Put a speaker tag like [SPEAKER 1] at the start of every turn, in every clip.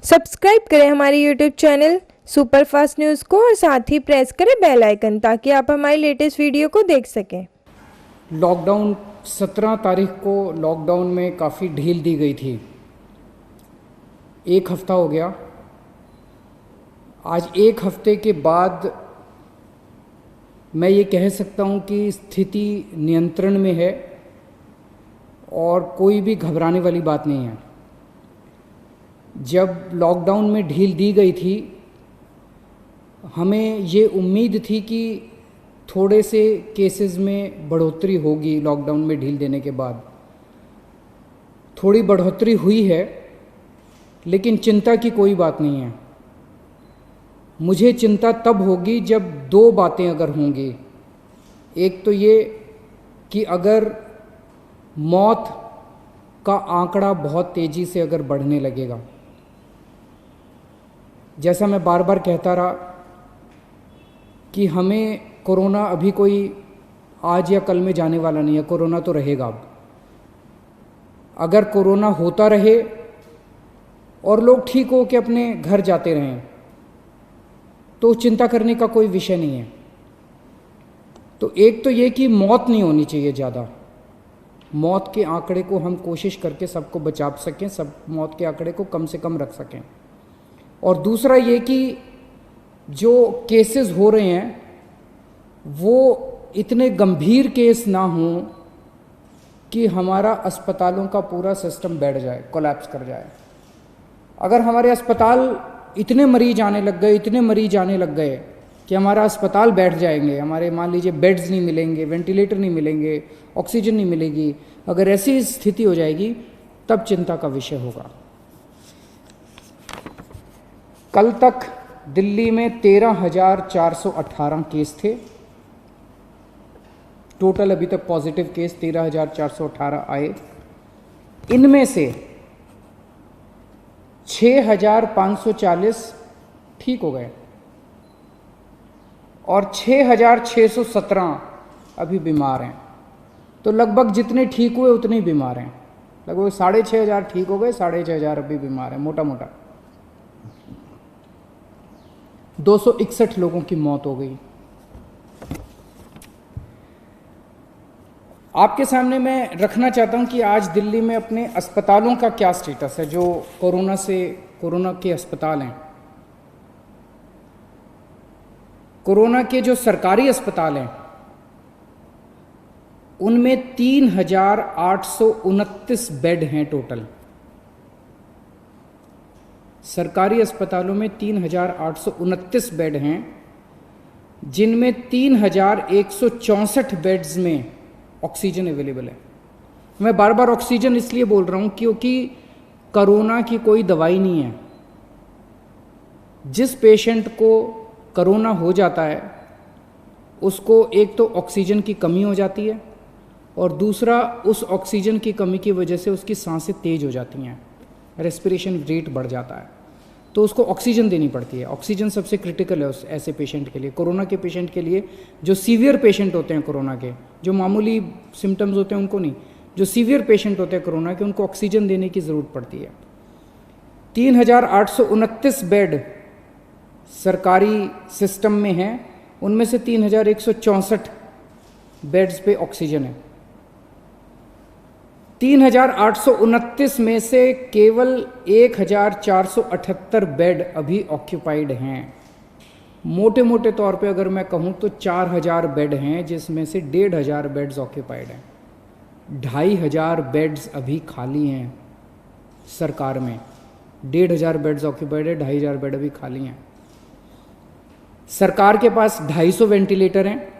[SPEAKER 1] Subscribe करें हमारे YouTube channel superfast news को और साथ ही प्रेस करें बेल आइकन ताकि आप हमारी लेटेस्ट वीडियो को देख सकें।
[SPEAKER 2] लॉकडाउन 17 तारीख को लॉकडाउन में काफ़ी ढील दी गई थी। एक हफ्ता हो गया। आज एक हफ्ते के बाद मैं ये कह सकता हूँ कि स्थिति नियंत्रण में है और कोई भी घबराने वाली बात नहीं है। जब लॉकडाउन में ढील दी गई थी, हमें ये उम्मीद थी कि थोड़े से केसेस में बढ़ोतरी होगी। लॉकडाउन में ढील देने के बाद थोड़ी बढ़ोतरी हुई है, लेकिन चिंता की कोई बात नहीं है। मुझे चिंता तब होगी जब दो बातें अगर होंगी। एक तो ये कि अगर मौत का आंकड़ा बहुत तेज़ी से अगर बढ़ने लगेगा, जैसा मैं बार बार कहता रहा कि हमें कोरोना अभी कोई आज या कल में जाने वाला नहीं है। कोरोना तो रहेगा। अब अगर कोरोना होता रहे और लोग ठीक हो के अपने घर जाते रहें तो चिंता करने का कोई विषय नहीं है। तो एक तो ये कि मौत नहीं होनी चाहिए ज़्यादा। मौत के आंकड़े को हम कोशिश करके सबको बचा सकें, सब मौत के आंकड़े को कम से कम रख सकें। और दूसरा ये कि जो केसेस हो रहे हैं वो इतने गंभीर केस ना हों कि हमारा अस्पतालों का पूरा सिस्टम बैठ जाए, कोलैप्स कर जाए। अगर हमारे अस्पताल इतने मरीज आने लग गए कि हमारा अस्पताल बैठ जाएंगे, हमारे मान लीजिए बेड्स नहीं मिलेंगे, वेंटिलेटर नहीं मिलेंगे, ऑक्सीजन नहीं मिलेगी, अगर ऐसी स्थिति हो जाएगी तब चिंता का विषय होगा। कल तक दिल्ली में 13,418 केस थे। टोटल अभी तक पॉजिटिव केस 13,418 आए। इनमें से 6,540 ठीक हो गए और 6,617 अभी बीमार हैं। तो लगभग जितने ठीक हुए उतने ही बीमार हैं। लगभग 6,500 ठीक हो गए, 6,500 अभी बीमार हैं। मोटा मोटा 261 लोगों की मौत हो गई। आपके सामने मैं रखना चाहता हूं कि आज दिल्ली में अपने अस्पतालों का क्या स्टेटस है, जो कोरोना के अस्पताल हैं। कोरोना के जो सरकारी अस्पताल हैं उनमें 3,829 बेड हैं टोटल। सरकारी अस्पतालों में 3,829 बेड हैं, जिनमें 3,164 बेड्स में ऑक्सीजन अवेलेबल है। मैं बार बार ऑक्सीजन इसलिए बोल रहा हूं क्योंकि कोरोना की कोई दवाई नहीं है। जिस पेशेंट को कोरोना हो जाता है उसको एक तो ऑक्सीजन की कमी हो जाती है और दूसरा उस ऑक्सीजन की कमी की वजह से उसकी सांसें तेज हो जाती हैं, रेस्पिरेशन रेट बढ़ जाता है, तो उसको ऑक्सीजन देनी पड़ती है। ऑक्सीजन सबसे क्रिटिकल है उस ऐसे पेशेंट के लिए, कोरोना के पेशेंट के लिए। जो सीवियर पेशेंट होते हैं कोरोना के, जो मामूली सिम्टम्स होते हैं उनको नहीं, जो सीवियर पेशेंट होते हैं कोरोना के, उनको ऑक्सीजन देने की ज़रूरत पड़ती है। 3,829 बेड सरकारी सिस्टम में हैं, उनमें से 3,164 बेड्स पे ऑक्सीजन है। 3,829 में से केवल 1,478 बेड अभी ऑक्यूपाइड हैं। मोटे मोटे तौर पे अगर मैं कहूँ तो 4,000 बेड हैं, जिसमें से 1,500 बेड्स ऑक्यूपाइड हैं। 2,500 बेड्स अभी खाली हैं सरकार में। 1,500 बेड्स ऑक्यूपाइड है, 2,500 बेड अभी खाली हैं। सरकार के पास 250 वेंटिलेटर हैं,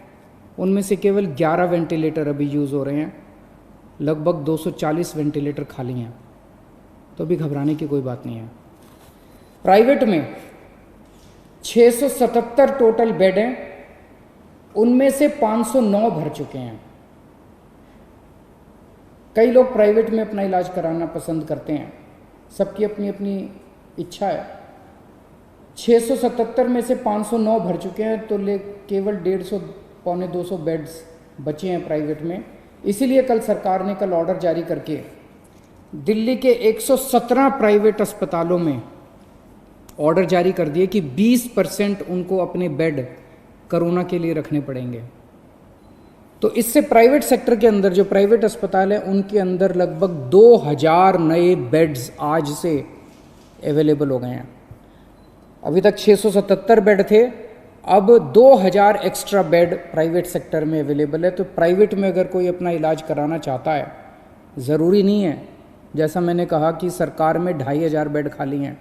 [SPEAKER 2] उनमें से केवल 11 वेंटिलेटर अभी यूज़ हो रहे हैं। लगभग 240 वेंटिलेटर खाली हैं। तो अभी घबराने की कोई बात नहीं है। प्राइवेट में 677 टोटल बेड हैं, उनमें से 509 भर चुके हैं। कई लोग प्राइवेट में अपना इलाज कराना पसंद करते हैं, सबकी अपनी अपनी इच्छा है। 677 में से 509 भर चुके हैं, तो केवल 150 पौने 200 बेड्स बचे हैं प्राइवेट में। इसीलिए कल सरकार ने ऑर्डर जारी करके दिल्ली के 117 प्राइवेट अस्पतालों में ऑर्डर जारी कर दिए कि 20% उनको अपने बेड कोरोना के लिए रखने पड़ेंगे। तो इससे प्राइवेट सेक्टर के अंदर जो प्राइवेट अस्पताल हैं उनके अंदर लगभग 2000 नए बेड्स आज से अवेलेबल हो गए हैं। अभी तक 677 बेड थे, अब 2000 एक्स्ट्रा बेड प्राइवेट सेक्टर में अवेलेबल है। तो प्राइवेट में अगर कोई अपना इलाज कराना चाहता है, ज़रूरी नहीं है, जैसा मैंने कहा कि सरकार में 2500 बेड खाली हैं,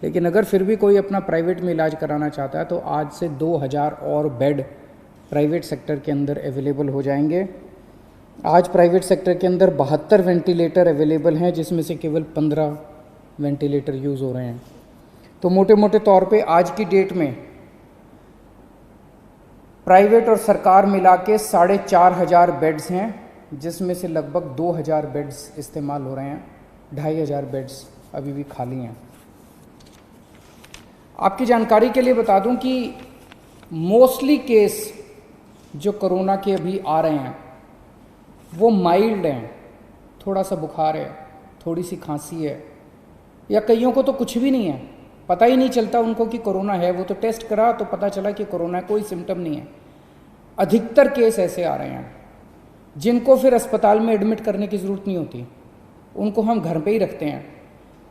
[SPEAKER 2] लेकिन अगर फिर भी कोई अपना प्राइवेट में इलाज कराना चाहता है तो आज से 2000 और बेड प्राइवेट सेक्टर के अंदर अवेलेबल हो जाएंगे। आज प्राइवेट सेक्टर के अंदर 72 वेंटिलेटर अवेलेबल हैं, जिसमें से केवल 15 वेंटिलेटर यूज़ हो रहे हैं। तो मोटे मोटे तौर पे आज की डेट में प्राइवेट और सरकार मिला के 4500 बेड्स हैं, जिसमें से लगभग 2000 बेड्स इस्तेमाल हो रहे हैं, 2500 बेड्स अभी भी खाली हैं। आपकी जानकारी के लिए बता दूं कि मोस्टली केस जो कोरोना के अभी आ रहे हैं वो माइल्ड हैं, थोड़ा सा बुखार है, थोड़ी सी खांसी है, या कईयों को तो कुछ भी नहीं है, पता ही नहीं चलता उनको कि कोरोना है। वो तो टेस्ट करा तो पता चला कि कोरोना है, कोई सिम्टम नहीं है। अधिकतर केस ऐसे आ रहे हैं जिनको फिर अस्पताल में एडमिट करने की ज़रूरत नहीं होती, उनको हम घर पे ही रखते हैं।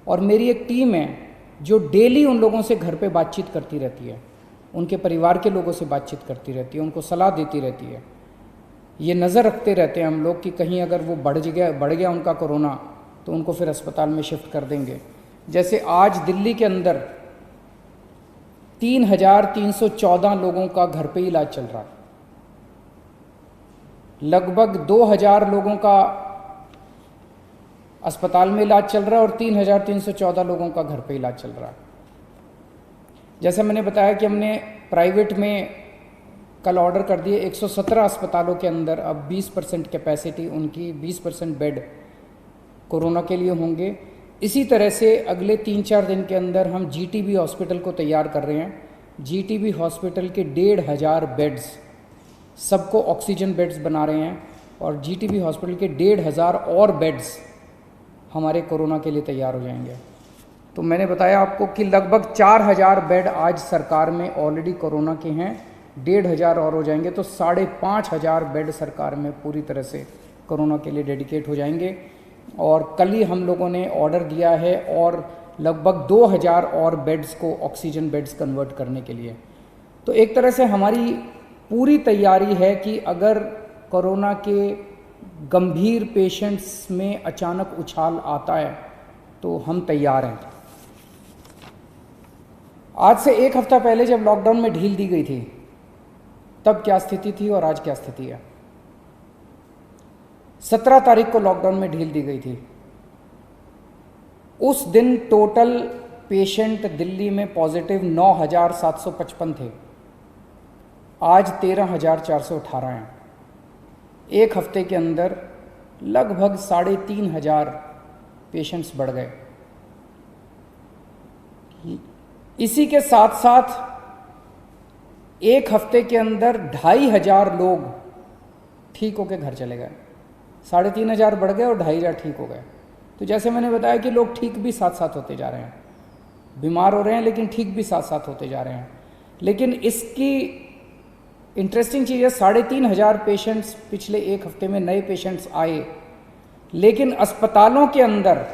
[SPEAKER 2] और मेरी एक टीम है जो डेली उन लोगों से घर पे बातचीत करती रहती है, उनके परिवार के लोगों से बातचीत करती रहती है, उनको सलाह देती रहती है। ये नज़र रखते रहते हैं हम लोग कि कहीं अगर वो बढ़ गया उनका कोरोना तो उनको फिर अस्पताल में शिफ्ट कर देंगे। जैसे आज दिल्ली के अंदर 3314 लोगों का घर पे इलाज चल रहा है, लगभग 2000 लोगों का अस्पताल में इलाज चल रहा है और 3314 लोगों का घर पे इलाज चल रहा है। जैसे मैंने बताया कि हमने प्राइवेट में कल ऑर्डर कर दिए 117 अस्पतालों के अंदर, अब 20% कैपेसिटी उनकी, 20% बेड कोरोना के लिए होंगे। इसी तरह से अगले 3-4 दिन के अंदर हम जीटीबी हॉस्पिटल को तैयार कर रहे हैं। जीटीबी हॉस्पिटल के 1500 बेड्स, सबको ऑक्सीजन बेड्स बना रहे हैं, और जीटीबी हॉस्पिटल के 1500 और बेड्स हमारे कोरोना के लिए तैयार हो जाएंगे। तो मैंने बताया आपको कि लगभग 4000 बेड आज सरकार में ऑलरेडी कोरोना के हैं, 1500 और हो जाएंगे तो 5500 बेड सरकार में पूरी तरह से कोरोना के लिए डेडिकेट हो जाएंगे। और कल ही हम लोगों ने ऑर्डर दिया है और लगभग 2000 और बेड्स को ऑक्सीजन बेड्स कन्वर्ट करने के लिए। तो एक तरह से हमारी पूरी तैयारी है कि अगर कोरोना के गंभीर पेशेंट्स में अचानक उछाल आता है तो हम तैयार हैं। आज से एक हफ्ता पहले जब लॉकडाउन में ढील दी गई थी तब क्या स्थिति थी और आज क्या स्थिति है। 17 तारीख को लॉकडाउन में ढील दी गई थी। उस दिन टोटल पेशेंट दिल्ली में पॉजिटिव 9755 थे, आज 13418 हैं। एक हफ्ते के अंदर लगभग 3500 पेशेंट्स बढ़ गए। इसी के साथ साथ एक हफ्ते के अंदर 2500 लोग ठीक होकर घर चले गए। 3500 बढ़ गए और 2500 ठीक हो गए। तो जैसे मैंने बताया कि लोग ठीक भी साथ साथ होते जा रहे हैं, बीमार हो रहे हैं लेकिन ठीक भी साथ साथ होते जा रहे हैं। लेकिन इसकी इंटरेस्टिंग चीज़ है, 3500 पेशेंट्स पिछले एक हफ्ते में नए पेशेंट्स आए, लेकिन अस्पतालों के अंदर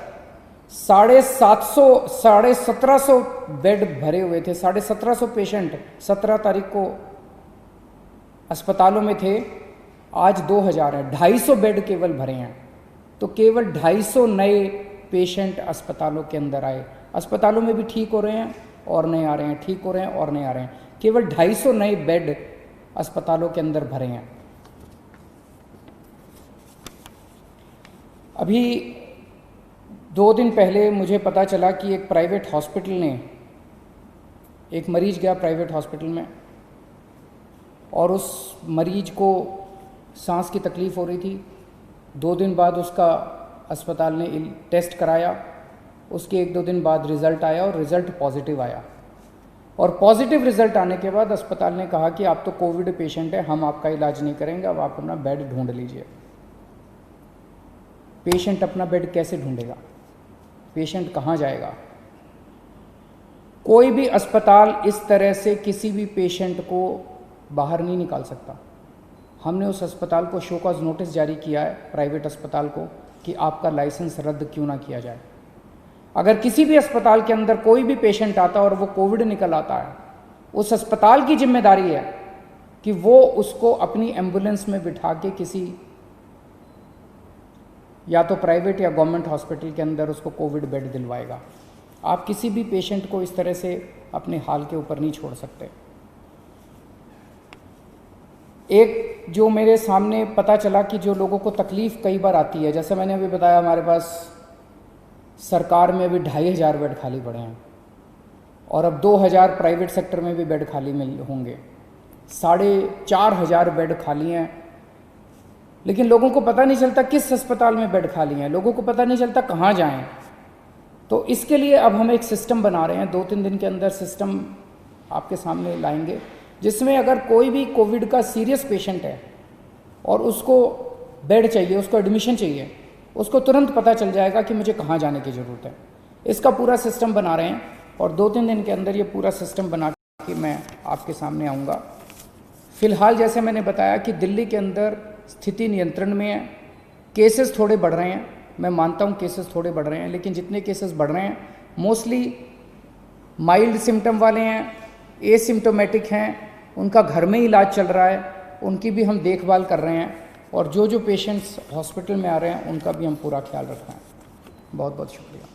[SPEAKER 2] 1750 बेड भरे हुए थे। 1750 पेशेंट 17 तारीख को अस्पतालों में थे, आज 2000 है। 250 बेड केवल भरे हैं। तो केवल 250 नए पेशेंट अस्पतालों के अंदर आए। अस्पतालों में भी ठीक हो रहे हैं और नए आ रहे हैं, ठीक हो रहे हैं और नए आ रहे हैं। केवल 250 नए बेड अस्पतालों के अंदर भरे हैं। अभी 2 दिन पहले मुझे पता चला कि एक प्राइवेट हॉस्पिटल ने, एक मरीज गया प्राइवेट हॉस्पिटल में और उस मरीज को सांस की तकलीफ़ हो रही थी। 2 दिन बाद उसका अस्पताल ने टेस्ट कराया, उसके 1-2 दिन बाद रिज़ल्ट आया और रिज़ल्ट पॉजिटिव आया। और पॉजिटिव रिज़ल्ट आने के बाद अस्पताल ने कहा कि आप तो कोविड पेशेंट है, हम आपका इलाज नहीं करेंगे, अब आप अपना बेड ढूंढ लीजिए। पेशेंट अपना बेड कैसे ढूंढेगा? पेशेंट कहाँ जाएगा? कोई भी अस्पताल इस तरह से किसी भी पेशेंट को बाहर नहीं निकाल सकता। हमने उस अस्पताल को शो कॉज नोटिस जारी किया है, प्राइवेट अस्पताल को, कि आपका लाइसेंस रद्द क्यों ना किया जाए। अगर किसी भी अस्पताल के अंदर कोई भी पेशेंट आता है और वो कोविड निकल आता है, उस अस्पताल की जिम्मेदारी है कि वो उसको अपनी एम्बुलेंस में बिठा के किसी या तो प्राइवेट या गवर्नमेंट हॉस्पिटल के अंदर उसको कोविड बेड दिलवाएगा। आप किसी भी पेशेंट को इस तरह से अपने हाल के ऊपर नहीं छोड़ सकते। एक जो मेरे सामने पता चला कि जो लोगों को तकलीफ़ कई बार आती है, जैसे मैंने अभी बताया, हमारे पास सरकार में अभी 2500 बेड खाली पड़े हैं और अब 2000 प्राइवेट सेक्टर में भी बेड खाली मिल होंगे, 4500 बेड खाली हैं। लेकिन लोगों को पता नहीं चलता किस अस्पताल में बेड खाली हैं, लोगों को पता नहीं चलता कहाँ जाएं। तो इसके लिए अब हम एक सिस्टम बना रहे हैं, 2-3 दिन के अंदर सिस्टम आपके सामने लाएंगे, जिसमें अगर कोई भी कोविड का सीरियस पेशेंट है और उसको बेड चाहिए, उसको एडमिशन चाहिए, उसको तुरंत पता चल जाएगा कि मुझे कहाँ जाने की ज़रूरत है। इसका पूरा सिस्टम बना रहे हैं और 2-3 दिन के अंदर ये पूरा सिस्टम बना के मैं आपके सामने आऊँगा। फ़िलहाल जैसे मैंने बताया कि दिल्ली के अंदर स्थिति नियंत्रण में है, केसेस थोड़े बढ़ रहे हैं, मैं मानता हूँ केसेस थोड़े बढ़ रहे हैं, लेकिन जितने केसेस बढ़ रहे हैं मोस्टली माइल्ड सिम्टम वाले हैं, एसिम्टोमेटिक हैं, उनका घर में इलाज चल रहा है, उनकी भी हम देखभाल कर रहे हैं और जो पेशेंट्स हॉस्पिटल में आ रहे हैं उनका भी हम पूरा ख्याल रख रहे हैं। बहुत बहुत शुक्रिया।